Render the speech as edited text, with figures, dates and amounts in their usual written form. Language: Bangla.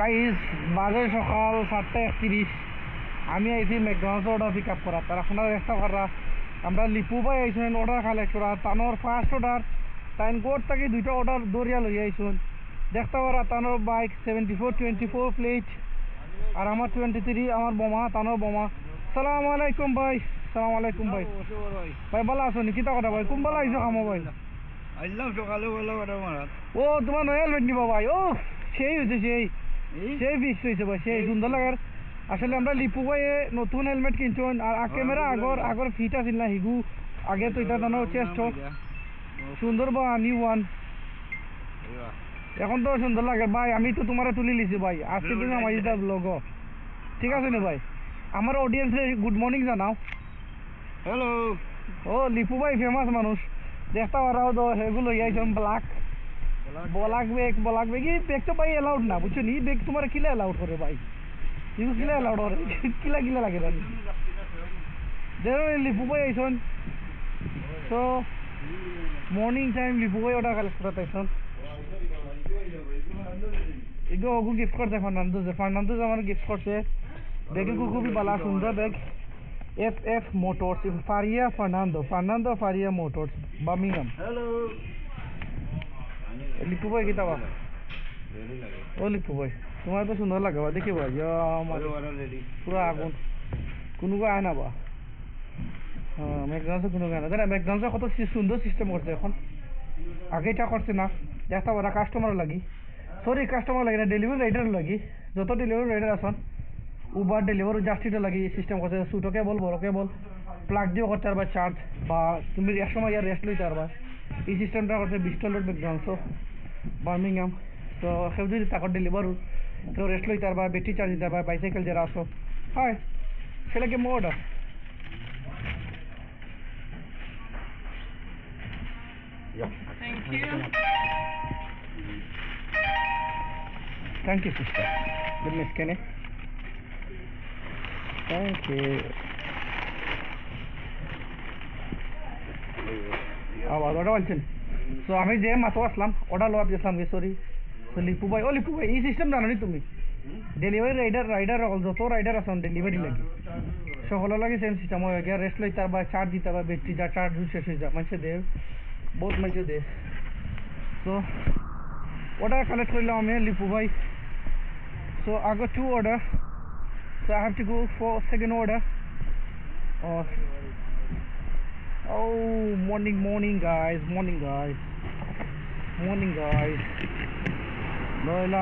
গাইস বাজে সকাল 7:31। আমি আইছি ম্যাকডোনাল্ডস অর্ডার পিক আপ করা। তার আপনারা দেখতে পারা আমরা লিপু ভাই আইসুন অর্ডার কালেক্ট করা। তানোর ফার্স্ট অর্ডার তাইন গোড় থেকে দুইটা অর্ডার দরিয়া লই আইসুন। দেখতে পারা তানোর বাইক 7424 প্লেট আর আমার 23 আমার বোমা তানোর বোমা। সালাম আলাইকুম ভাই। সালাম আলাইকুম ভাই। ভাই ভালো আছো নি? কিতা কথা ভাই? কোন বেলা আইসো কামো ভাই? আইলাম সকালে বলে কথা মারাত। ও তোমার নয় হেলমেট নিবা ভাই? ও সেই হয়েছে সেই ফিক্স হয়েছে ভাই, সেই সুন্দর লাগার। আসলে আমরা লিপু ভাই নতুন হেলমেট কিনছুন আর ক্যামেরা আগর ফিট আছিল না হিগু আগে তো এটা জানো চেষ্ট সুন্দর বা নিউ ওয়ান এখন তো সুন্দর লাগে ভাই। আমি তো তোমার তুলি লিছি ভাই, আজকে তুমি আমার এটা ব্লগ ঠিক আছে না ভাই? আমার অডিয়েন্সে গুড মর্নিং জানাও। হ্যালো। ও লিপু ভাই ফেমাস মানুষ দেখতে পারাও তো সেগুলো ইয়াইছন ব্ল্যাক ব্ল্যাক বেগ এই বেগ তো ভাই অ্যালাউড না বুঝছো নি? বেগ তোমার কিলা অ্যালাউড করে ভাই? ইউ কিলা অ্যালাউড করে? কিলা লাগে ভাই? দেখো লিপু ভাই আইছন তো মর্নিং টাইম লিপু ভাই ওটা কালেক্ট করতে আইছন। এগুলো ওগু গিফট করছে ফার্নান্দোজ আমার গিফট করছে। বেগে খুবই ভালো সুন্দর বেগ। FF motors Faria Fernando Faria motors Birmingham. Hello. Lipu ভাই কিতা বা? ও লিপু ভাই তোমার তো সুন্দর লাগে বা দেখি ভাই পুরো আগুন কোনো আয় না বা। হ্যাঁ ম্যাকডোনাল্ডসে কোনো গায় না দেখ ম্যাকডোনাল্ডসে কত সুন্দর সিস্টেম করছে এখন, আগে এটা করছে না। দেখতে পারা কাস্টমার লাগি কাস্টমার লাগে না ডেলিভারি রাইডার লাগি। যত ডেলিভারি রাইডার আসন উবার ডেলিভারি জাস্টিটা লাগি সিস্টেম করছে। ছোটো কেবল বড় কেবল প্লাগ দিয়েও করতে পারবা চার্জ বা তুমি এক সময় ইয়ার রেস্ট লইতে পারবা। এই সিস্টেমটা করছে $20 ম্যাকডোনাল্ডসও বার্মিংহাম। তো সেও যদি তাকে ডেলিভার কেউ রেস্ট লইতে পারবা ব্যাটারি চার্জ দিতে পারবা বাইসাইকেল যারা আসো হয় সেটাকে mode Thank you. Thank you, sister. Let me scan it. Thank you. আবার অর্ডার বলছেন সো আমি যে মাত্র আসলাম অর্ডার লওয়ার গেছিলাম সরি। তো লিপু ভাই এই সিস্টেম জানো নি তুমি? ডেলিভারি রাইডার যত রাইডার আছেন ডেলিভারি লাগে সকলের লাগে সেম সিস্টেম হয়। রেস্ট লইতে পারবা চার্জ দিতে পারবা ব্যাটারি যা চার্জ শেষ হয়ে যায় মানুষে দেয় বহুত মানুষে দেয়। সো order collect করলাম আমি লিপু ভাই। So I got 2 order, so I have to go for second order. Oh morning guys. Loyal